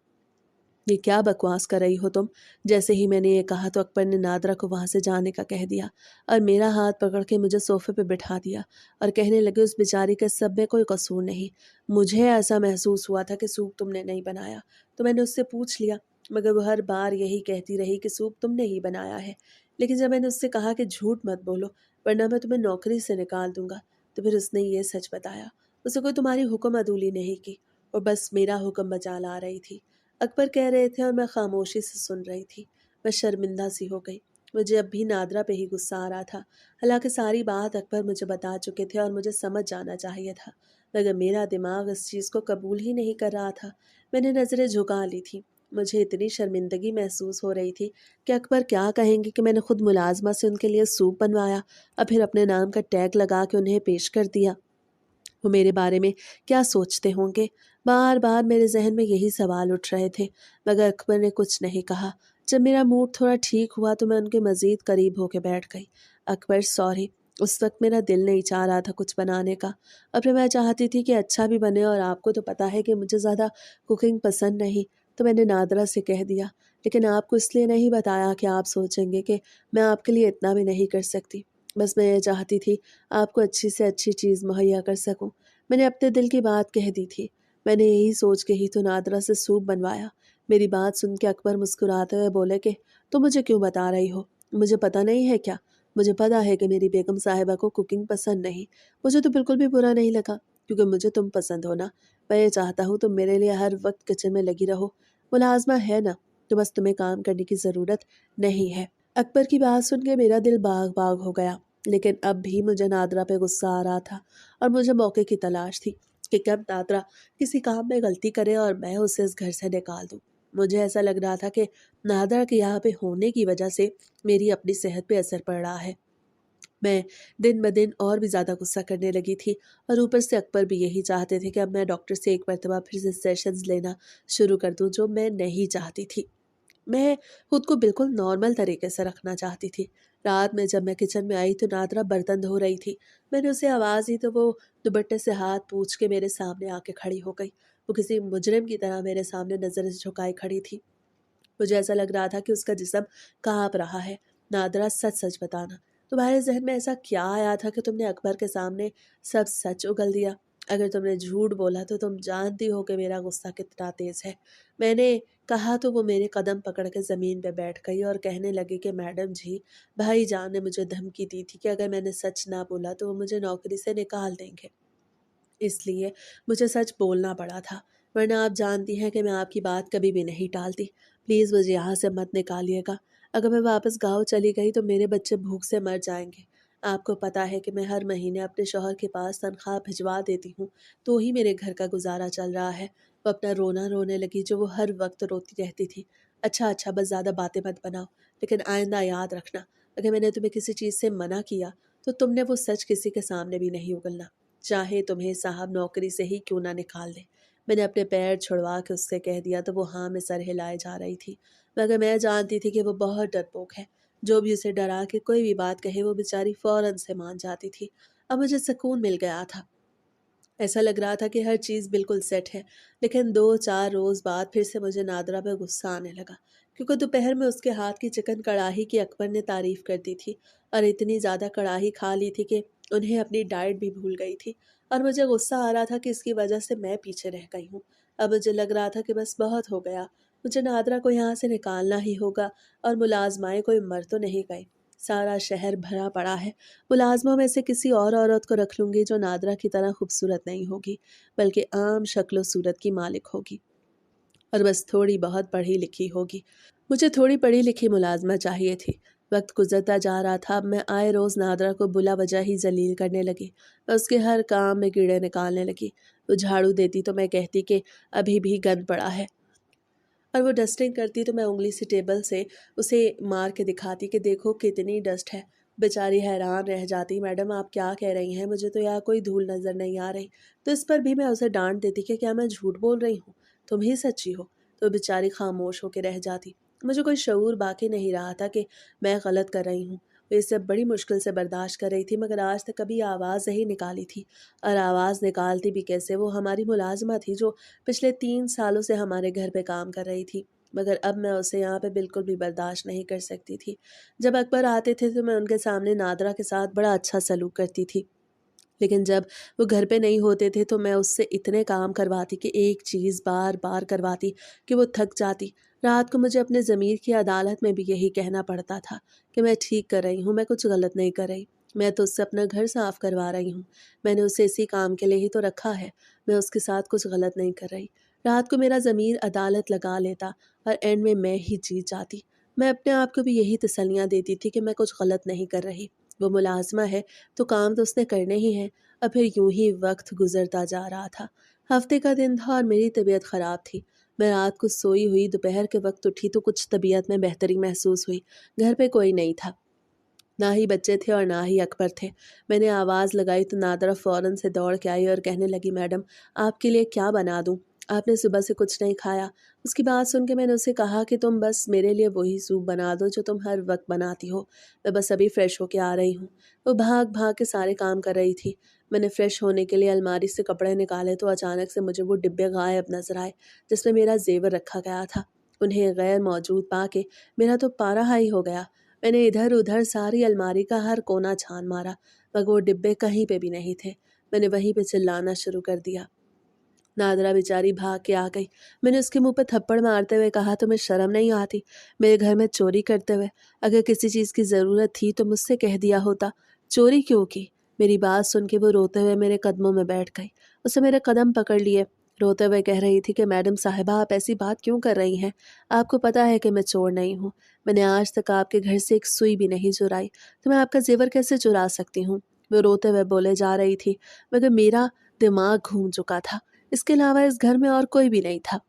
S1: ये क्या बकवास कर रही हो तुम? जैसे ही मैंने ये कहा तो अकबर ने नादरा को वहां से जाने का कह दिया और मेरा हाथ पकड़ के मुझे सोफे पे बिठा दिया और कहने लगे, उस बेचारी के सब में कोई कसूर नहीं। मुझे ऐसा महसूस हुआ था कि सूप तुमने नहीं बनाया, तो मैंने उससे पूछ लिया, मगर वो हर बार यही कहती रही कि सूप तुमने ही बनाया है। लेकिन जब मैंने उससे कहा कि झूठ मत बोलो वरना मैं तुम्हें नौकरी से निकाल दूंगा, तो फिर उसने ये सच बताया। उसे कोई तुम्हारी हुक्म अदूली नहीं की और बस मेरा हुक्म बचा ला रही थी। अकबर कह रहे थे और मैं खामोशी से सुन रही थी। मैं शर्मिंदा सी हो गई। मुझे अब भी नादरा पे ही गुस्सा आ रहा था। हालांकि सारी बात अकबर मुझे बता चुके थे और मुझे समझ जाना चाहिए था, मगर मेरा दिमाग इस चीज़ को कबूल ही नहीं कर रहा था। मैंने नज़रें झुका ली थी। मुझे इतनी शर्मिंदगी महसूस हो रही थी कि अकबर क्या कहेंगे कि मैंने खुद मुलाजमा से उनके लिए सूप बनवाया और फिर अपने नाम का टैग लगा के उन्हें पेश कर दिया। वो मेरे बारे में क्या सोचते होंगे? बार बार मेरे जहन में यही सवाल उठ रहे थे, मगर अकबर ने कुछ नहीं कहा। जब मेरा मूड थोड़ा ठीक हुआ तो मैं उनके मज़ीद करीब होके बैठ गई। अकबर सॉरी, उस वक्त मेरा दिल नहीं चाह रहा था कुछ बनाने का, और फिर मैं चाहती थी कि अच्छा भी बने, और आपको तो पता है कि मुझे ज़्यादा कुकिंग पसंद नहीं। तो मैंने नादरा से कह दिया, लेकिन आपको इसलिए नहीं बताया कि आप सोचेंगे कि मैं आपके लिए इतना भी नहीं कर सकती। बस मैं ये चाहती थी आपको अच्छी से अच्छी चीज़ मुहैया कर सकूं। मैंने अपने दिल की बात कह दी थी। मैंने यही सोच के ही तो नादरा से सूप बनवाया। मेरी बात सुन के अकबर मुस्कुराते हुए बोले कि तुम मुझे क्यों बता रही हो? मुझे पता नहीं है क्या? मुझे पता है कि मेरी बेगम साहिबा को कुकिंग पसंद नहीं। मुझे तो बिल्कुल भी बुरा नहीं लगा, क्योंकि मुझे तुम पसंद हो ना। मैं ये चाहता हूँ तुम मेरे लिए हर वक्त किचन में लगी रहो। मुलाजमा है ना, तो बस तुम्हें काम करने की ज़रूरत नहीं है। अकबर की बात सुन के मेरा दिल बाग बाग हो गया, लेकिन अब भी मुझे नादरा पे गुस्सा आ रहा था और मुझे मौके की तलाश थी कि कब नादरा किसी काम में गलती करे और मैं उसे इस घर से निकाल दूं। मुझे ऐसा लग रहा था कि नादरा के यहाँ पे होने की वजह से मेरी अपनी सेहत पे असर पड़ रहा है। मैं दिन ब दिन और भी ज़्यादा गुस्सा करने लगी थी, और ऊपर से अकबर भी यही चाहते थे कि अब मैं डॉक्टर से एक मरतबा फिर से सेशंस लेना शुरू कर दूं, जो मैं नहीं चाहती थी। मैं खुद को बिल्कुल नॉर्मल तरीके से रखना चाहती थी। रात में जब मैं किचन में आई तो नादरा बर्तन धो रही थी। मैंने उसे आवाज़ दी तो वो दुपट्टे से हाथ पोंछ के मेरे सामने आके खड़ी हो गई। वो किसी मुजरिम की तरह मेरे सामने नज़र झुकाए खड़ी थी। मुझे ऐसा लग रहा था कि उसका जिस्म काँप रहा है। नादरा, सच सच बताना, तुम्हारे जहन में ऐसा क्या आया था कि तुमने अकबर के सामने सब सच उगल दिया? अगर तुमने झूठ बोला तो तुम जानती हो कि मेरा गुस्सा कितना तेज़ है। मैंने कहा तो वो मेरे कदम पकड़ के ज़मीन पे बैठ गई और कहने लगी कि मैडम जी, भाईजान ने मुझे धमकी दी थी कि अगर मैंने सच ना बोला तो वो मुझे नौकरी से निकाल देंगे। इसलिए मुझे सच बोलना पड़ा था, वरना आप जानती हैं कि मैं आपकी बात कभी भी नहीं टालती। प्लीज़ मुझे यहाँ से मत निकालिएगा। अगर मैं वापस गाँव चली गई तो मेरे बच्चे भूख से मर जाएँगे। आपको पता है कि मैं हर महीने अपने शौहर के पास तनख्वाह भिजवा देती हूँ, तो ही मेरे घर का गुज़ारा चल रहा है। वो अपना रोना रोने लगी, जो वो हर वक़्त रोती रहती थी। अच्छा, अच्छा, बस ज़्यादा बातें मत बनाओ, लेकिन आइंदा याद रखना, अगर मैंने तुम्हें किसी चीज़ से मना किया, तो तुमने वो सच किसी के सामने भी नहीं उगलना। चाहे तुम्हें साहब नौकरी से ही क्यों ना निकाल दे। मैंने अपने पैर छुड़वा के उससे कह दिया तो वो हाँ में सर हिलाए जा रही थी, मगर मैं जानती थी कि वो बहुत डरपोक है। जो भी उसे डरा के कोई भी बात कहे वो बेचारी फौरन से मान जाती थी। अब मुझे सुकून मिल गया था। ऐसा लग रहा था कि हर चीज़ बिल्कुल सेट है। लेकिन 2-4 रोज़ बाद फिर से मुझे नादरा पे गुस्सा आने लगा, क्योंकि दोपहर में उसके हाथ की चिकन कढ़ाई की अकबर ने तारीफ़ कर दी थी और इतनी ज़्यादा कढ़ाई खा ली थी कि उन्हें अपनी डाइट भी भूल गई थी। और मुझे गुस्सा आ रहा था कि इसकी वजह से मैं पीछे रह गई हूँ। अब मुझे लग रहा था कि बस बहुत हो गया, मुझे नादरा को यहाँ से निकालना ही होगा और मुलाज़माएँ कोई मर तो नहीं गई। सारा शहर भरा पड़ा है। मुलाज़मों में से किसी और औरत को रख लूँगी जो नादरा की तरह खूबसूरत नहीं होगी, बल्कि आम शक्ल-ओ-सूरत की मालिक होगी और बस थोड़ी बहुत पढ़ी लिखी होगी। मुझे थोड़ी पढ़ी लिखी मुलाज़मा चाहिए थी। वक़्त गुज़रता जा रहा था, अब मैं आए रोज़ नादरा को बुला वजह ही ज़लील करने लगी। मैं उसके हर काम में कीड़े निकालने लगी। वो झाड़ू देती तो मैं कहती कि अभी भी गंद पड़ा है, और वो डस्टिंग करती तो मैं उँगली से टेबल से उसे मार के दिखाती कि देखो कितनी डस्ट है। बेचारी हैरान रह जाती, मैडम आप क्या कह रही हैं, मुझे तो यहाँ कोई धूल नज़र नहीं आ रही। तो इस पर भी मैं उसे डांट देती कि क्या मैं झूठ बोल रही हूँ, तुम ही सच्ची हो। तो बेचारी खामोश होकर रह जाती। मुझे कोई शऊर बाकी नहीं रहा था कि मैं गलत कर रही हूँ। वो ये सब बड़ी मुश्किल से बर्दाश्त कर रही थी, मगर आज तक कभी आवाज़ नहीं निकाली थी। और आवाज़ निकालती भी कैसे, वो हमारी मुलाजिमा थी जो पिछले 3 सालों से हमारे घर पे काम कर रही थी, मगर अब मैं उसे यहाँ पे बिल्कुल भी बर्दाश्त नहीं कर सकती थी। जब अकबर आते थे तो मैं उनके सामने नादरा के साथ बड़ा अच्छा सलूक करती थी। लेकिन जब वो घर पे नहीं होते थे तो मैं उससे इतने काम करवाती कि एक चीज़ बार-बार करवाती कि वो थक जाती। रात को मुझे अपने ज़मीर की अदालत में भी यही कहना पड़ता था कि मैं ठीक कर रही हूँ, मैं कुछ गलत नहीं कर रही। मैं तो उससे अपना घर साफ़ करवा रही हूँ। मैंने उसे इसी काम के लिए ही तो रखा है। मैं उसके साथ कुछ गलत नहीं कर रही। रात को मेरा ज़मीर अदालत लगा लेता और एंड में मैं ही जीत जाती। मैं अपने आप को भी यही तसल्लियाँ देती थी कि मैं कुछ गलत नहीं कर रही। वो मुलाज़िमा है तो काम तो उसने करने ही हैं। और फिर यूं ही वक्त गुजरता जा रहा था। हफ्ते का दिन था और मेरी तबीयत ख़राब थी। मैं रात को सोई हुई दोपहर के वक्त उठी तो कुछ तबीयत में बेहतरी महसूस हुई। घर पे कोई नहीं था, ना ही बच्चे थे और ना ही अकबर थे। मैंने आवाज़ लगाई तो नादरा फ़ौरन से दौड़ के आई और कहने लगी, मैडम आपके लिए क्या बना दूँ? आपने सुबह से कुछ नहीं खाया। उसकी बात सुन के मैंने उसे कहा कि तुम बस मेरे लिए वही सूप बना दो जो तुम हर वक्त बनाती हो। मैं बस अभी फ़्रेश होके आ रही हूँ। वो भाग भाग के सारे काम कर रही थी। मैंने फ़्रेश होने के लिए अलमारी से कपड़े निकाले तो अचानक से मुझे वो डिब्बे गायब नज़र आए जिसमें मेरा ज़ेवर रखा गया था। उन्हें गैर मौजूद पाके मेरा तो पारा हाई हो गया। मैंने इधर-उधर सारी अलमारी का हर कोना छान मारा, मगर वो डिब्बे कहीं पे भी नहीं थे। मैंने वहीं पे चिल्लाना शुरू कर दिया। नादरा बेचारी भाग के आ गई। मैंने उसके मुँह पे थप्पड़ मारते हुए कहा, तुम्हें शर्म नहीं आती मेरे घर में चोरी करते हुए? अगर किसी चीज़ की ज़रूरत थी तो मुझसे कह दिया होता, चोरी क्यों की? मेरी बात सुन के वो रोते हुए मेरे कदमों में बैठ गई। उसने मेरे कदम पकड़ लिए, रोते हुए कह रही थी कि मैडम साहिबा आप ऐसी बात क्यों कर रही हैं? आपको पता है कि मैं चोर नहीं हूँ। मैंने आज तक आपके घर से एक सुई भी नहीं चुराई, तो मैं आपका ज़ेवर कैसे चुरा सकती हूँ? वो रोते हुए बोले जा रही थी, मगर मेरा दिमाग घूम चुका था। इसके अलावा इस घर में और कोई भी नहीं था।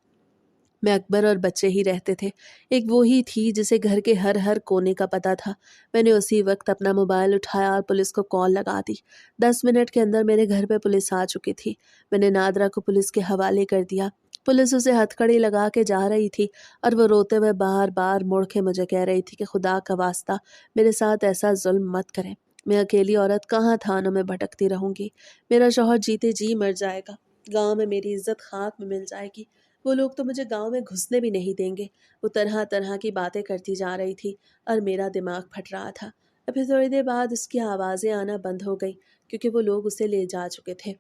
S1: मैं अकबर और बच्चे ही रहते थे। एक वो ही थी जिसे घर के हर-हर कोने का पता था। मैंने उसी वक़्त अपना मोबाइल उठाया और पुलिस को कॉल लगा दी। 10 मिनट के अंदर मेरे घर पे पुलिस आ चुकी थी। मैंने नादरा को पुलिस के हवाले कर दिया। पुलिस उसे हथकड़ी लगा के जा रही थी और वो रोते हुए बार-बार मुड़ के मुझे कह रही थी कि खुदा का वास्ता मेरे साथ ऐसा ज़ुल्म मत करें। मैं अकेली औरत कहाँ थानों में भटकती रहूँगी। मेरा शौहर जीते जी मर जाएगा। गाँव में मेरी इज़्ज़त खाक में मिल जाएगी। वो लोग तो मुझे गाँव में घुसने भी नहीं देंगे। वो तरह-तरह की बातें करती जा रही थी और मेरा दिमाग फट रहा था। और फिर थोड़ी देर बाद उसकी आवाज़ें आना बंद हो गई क्योंकि वो लोग उसे ले जा चुके थे।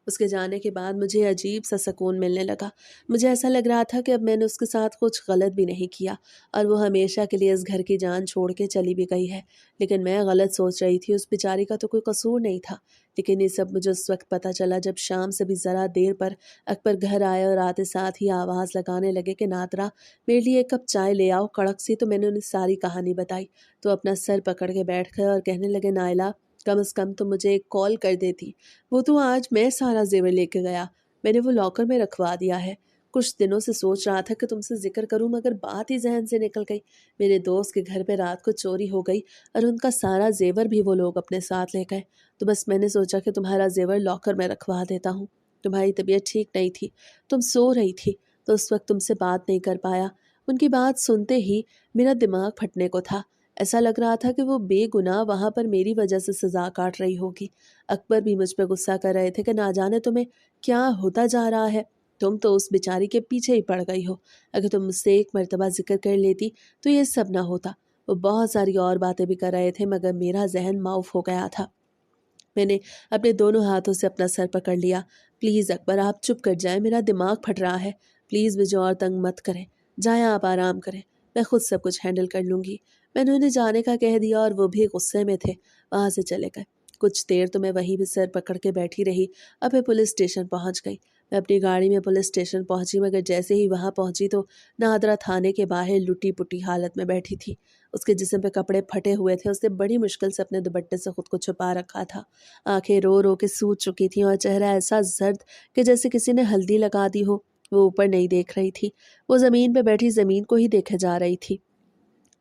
S1: اس کے جانے کے بعد مجھے عجیب سا سکون ملنے لگا۔ مجھے ایسا لگ رہا تھا کہ اب میں نے اس کے ساتھ کچھ غلط بھی نہیں کیا اور وہ ہمیشہ کے لیے اس گھر کی جان چھوڑ کے چلی بھی گئی ہے۔ لیکن میں غلط سوچ رہی تھی، اس بیچاری کا تو کوئی قصور نہیں تھا۔ لیکن یہ سب مجھے اس وقت پتہ چلا جب شام سے بھی ذرا دیر پر اکبر گھر آئے اور آتے ساتھ ہی آواز لگانے لگے کہ نادرا میرے لیے ایک کپ چائے لے آؤ کڑک سی۔ تو میں نے انہیں ساری کہانی بتائی تو اپنا سر پکڑ کے بیٹھ گئے اور کہنے لگے نائلہ کم از کم تم مجھے ایک کال کر دیتی، وہ تو آج میں سارا زیور لے کے گیا، میں نے وہ لاکر میں رکھوا دیا ہے۔ کچھ دنوں سے سوچ رہا تھا کہ تم سے ذکر کروں مگر بات ہی ذہن سے نکل گئی۔ میرے دوست کے گھر پہ رات کو چوری ہو گئی اور ان کا سارا زیور بھی وہ لوگ اپنے ساتھ لے گئے، تو بس میں نے سوچا کہ تمہارا زیور لاکر میں رکھوا دیتا ہوں۔ تمہاری طبیعت ٹھیک نہیں تھی، تم سو رہی تھی تو اس وقت تم سے بات نہیں کر پایا۔ ان کی بات سنتے ہی میرا دماغ پھٹنے کو تھا، ایسا لگ رہا تھا کہ وہ بے گناہ وہاں پر میری وجہ سے سزا کاٹ رہی ہوگی۔ اکبر بھی مجھ پہ غصہ کر رہے تھے کہ نہ جانے تمہیں کیا ہوتا جا رہا ہے، تم تو اس بیچاری کے پیچھے ہی پڑ گئی ہو، اگر تم مجھ سے ایک مرتبہ ذکر کر لیتی تو یہ سب نہ ہوتا۔ وہ بہت ساری اور باتیں بھی کر رہے تھے مگر میرا ذہن معاف ہو گیا تھا۔ میں نے اپنے دونوں ہاتھوں سے اپنا سر پکڑ لیا۔ پلیز اکبر آپ چپ کر جائیں، میرا دماغ پھٹ رہا ہے، پلیز مجھے اور تنگ مت کریں، جائیں آپ آرام کریں، میں خود سب کچھ ہینڈل کر لوں گی۔ میں نے انہیں جانے کا کہہ دیا اور وہ بھی غصے میں تھے، وہاں سے چلے گئے۔ کچھ دیر تو میں وہیں بھی سر پکڑ کے بیٹھی رہی، اب میں پولیس اسٹیشن پہنچ گئی۔ میں اپنی گاڑی میں پولیس اسٹیشن پہنچی مگر جیسے ہی وہاں پہنچی تو نادرا تھانے کے باہر لٹی پٹی حالت میں بیٹھی تھی۔ اس کے جسم پہ کپڑے پھٹے ہوئے تھے، اس نے بڑی مشکل سے اپنے دوپٹے سے خود کو چھپا رکھا تھا، آنکھیں رو رو کے سوج چکی تھیں اور چہرہ ایسا زرد کہ جیسے کسی نے ہلدی لگا دی ہو۔ وہ اوپر نہیں دیکھ رہی تھی، وہ زمین پہ بیٹھی زمین کو ہی دیکھے جا رہی تھی۔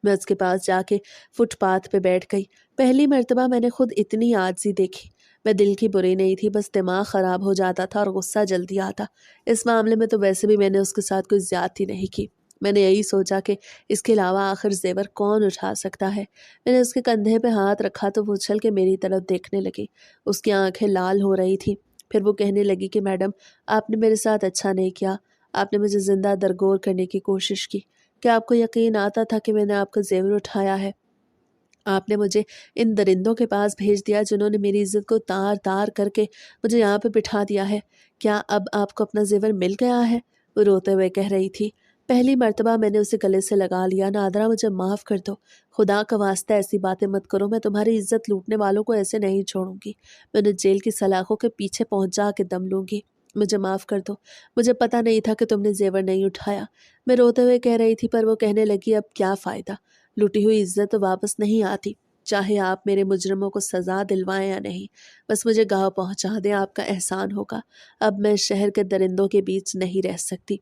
S1: میں اس کے پاس جا کے فٹ پاتھ پہ بیٹھ گئی۔ پہلی مرتبہ میں نے خود اتنی عاجزی دیکھی۔ میں دل کی بری نہیں تھی، بس دماغ خراب ہو جاتا تھا اور غصہ جلدی آتا۔ اس معاملے میں تو ویسے بھی میں نے اس کے ساتھ کوئی زیادتی نہیں کی۔ میں نے یہی سوچا کہ اس کے علاوہ آخر زیور کون اٹھا سکتا ہے۔ میں نے اس کے کندھے پہ ہاتھ رکھا تو وہ اچھل کے میری طرف دیکھنے لگی، اس کی آنکھیں لال ہو رہی تھی۔ پھر وہ کہنے لگی کہ میڈم آپ نے میرے ساتھ اچھا نہیں کیا، آپ نے مجھے زندہ درگور کرنے کی کوشش کی۔ کیا آپ کو یقین آتا تھا کہ میں نے آپ کا زیور اٹھایا ہے؟ آپ نے مجھے ان درندوں کے پاس بھیج دیا جنہوں نے میری عزت کو تار تار کر کے مجھے یہاں پہ بٹھا دیا ہے۔ کیا اب آپ کو اپنا زیور مل گیا ہے؟ وہ روتے ہوئے کہہ رہی تھی۔ پہلی مرتبہ میں نے اسے گلے سے لگا لیا۔ نادرا مجھے معاف کر دو، خدا کا واسطہ ایسی باتیں مت کرو، میں تمہاری عزت لوٹنے والوں کو ایسے نہیں چھوڑوں گی، میں انہیں جیل کی سلاخوں کے پیچھے پہنچا کے دم لوں گی، مجھے معاف کر دو، مجھے پتہ نہیں تھا کہ تم نے زیور نہیں اٹھایا۔ میں روتے ہوئے کہہ رہی تھی پر وہ کہنے لگی اب کیا فائدہ، لوٹی ہوئی عزت تو واپس نہیں آتی، چاہے آپ میرے مجرموں کو سزا دلوائیں یا نہیں، بس مجھے گاؤں پہنچا دیں، آپ کا احسان ہوگا، اب میں شہر کے درندوں کے بیچ نہیں رہ سکتی۔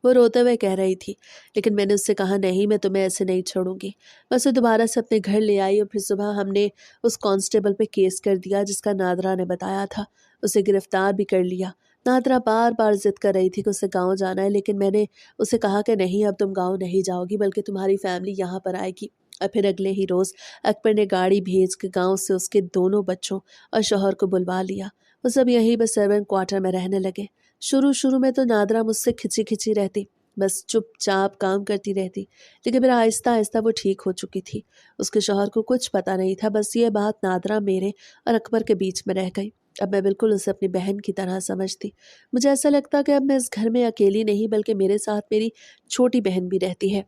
S1: وہ روتے ہوئے کہہ رہی تھی، لیکن میں نے اس سے کہا نہیں میں تمہیں ایسے نہیں چھوڑوں گی۔ میں اسے دوبارہ سے اپنے گھر لے آئی اور پھر صبح ہم نے اس کانسٹیبل پہ کیس کر دیا جس کا نادرا نے بتایا تھا، اسے گرفتار بھی کر لیا۔ نادرا بار بار ضد کر رہی تھی کہ اسے گاؤں جانا ہے، لیکن میں نے اسے کہا کہ نہیں اب تم گاؤں نہیں جاؤ گی بلکہ تمہاری فیملی یہاں پر آئے گی۔ اور پھر اگلے ہی روز اکبر نے گاڑی بھیج کے گاؤں سے اس کے دونوں بچوں اور شوہر کو بلوا لیا۔ وہ سب یہیں بس سرونٹ کوارٹر میں رہنے لگے۔ شروع میں تو نادرا مجھ سے کھچی کھچی رہتی، بس چپ چاپ کام کرتی رہتی، لیکن پھر آہستہ آہستہ وہ ٹھیک ہو چکی تھی۔ اس کے شوہر کو کچھ پتہ نہیں تھا، بس یہ بات نادرا میرے اور اکبر کے بیچ میں رہ گئی۔ اب میں بالکل اسے اپنی بہن کی طرح سمجھتی، مجھے ایسا لگتا کہ اب میں اس گھر میں اکیلی نہیں بلکہ میرے ساتھ میری چھوٹی بہن بھی رہتی ہے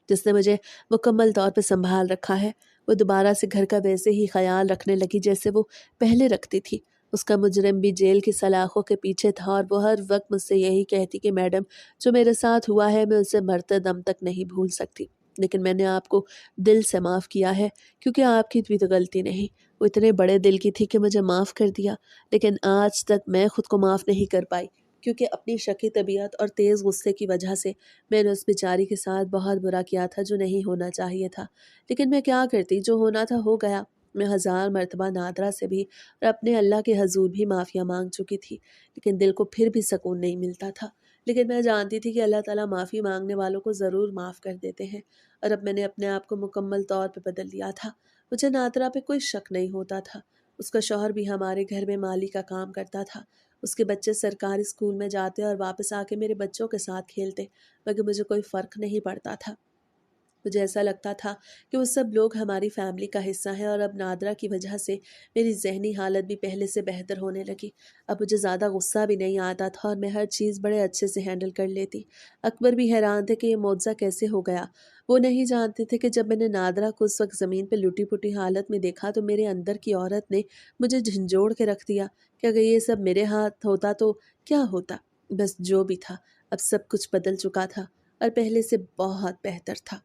S1: جس نے مجھے مکمل طور پہ سنبھال رکھا ہے۔ وہ دوبارہ سے گھر کا ویسے ہی خیال رکھنے لگی جیسے وہ پہلے رکھتی تھی۔ اس کا مجرم بھی جیل کی سلاخوں کے پیچھے تھا اور وہ ہر وقت مجھ سے یہی کہتی کہ میڈم جو میرے ساتھ ہوا ہے میں اسے مرتے دم تک نہیں بھول سکتی، لیکن میں نے آپ کو دل سے معاف کیا ہے کیونکہ آپ کی بھی تو غلطی نہیں، وہ اتنے بڑے دل کی تھی کہ مجھے معاف کر دیا، لیکن آج تک میں خود کو معاف نہیں کر پائی کیونکہ اپنی شکی طبیعت اور تیز غصے کی وجہ سے میں نے اس بیچاری کے ساتھ بہت برا کیا تھا جو نہیں ہونا چاہیے تھا، لیکن میں کیا کرتی، جو ہونا تھا ہو گیا۔ میں 1000 مرتبہ نادرا سے بھی اور اپنے اللہ کے حضور بھی معافیا مانگ چکی تھی، لیکن دل کو پھر بھی سکون نہیں ملتا تھا، لیکن میں جانتی تھی کہ اللہ تعالیٰ معافی مانگنے والوں کو ضرور معاف کر دیتے ہیں، اور اب میں نے اپنے آپ کو مکمل طور پہ بدل لیا تھا۔ مجھے نادرا پہ کوئی شک نہیں ہوتا تھا، اس کا شوہر بھی ہمارے گھر میں مالی کا کام کرتا تھا، اس کے بچے سرکاری اسکول میں جاتے اور واپس آ کے میرے بچوں کے ساتھ کھیلتے، مگر مجھے کوئی فرق نہیں پڑتا تھا۔ मुझे ऐसा लगता था कि वो सब लोग हमारी फैमिली का हिस्सा हैं, और अब नादरा की वजह से मेरी ज़हनी हालत भी पहले से बेहतर होने लगी। अब मुझे ज़्यादा गुस्सा भी नहीं आता था और मैं हर चीज़ बड़े अच्छे से हैंडल कर लेती। अकबर भी हैरान थे कि ये मुआवज़ा कैसे हो गया। वो नहीं जानते थे कि जब मैंने नादरा को उस वक़्त ज़मीन पे लुटी-पुटी हालत में देखा तो मेरे अंदर की औरत ने मुझे झंझोड़ के रख दिया कि अगर ये सब मेरे हाथ होता तो क्या होता? बस जो भी था, अब सब कुछ बदल चुका था और पहले से बहुत बेहतर था।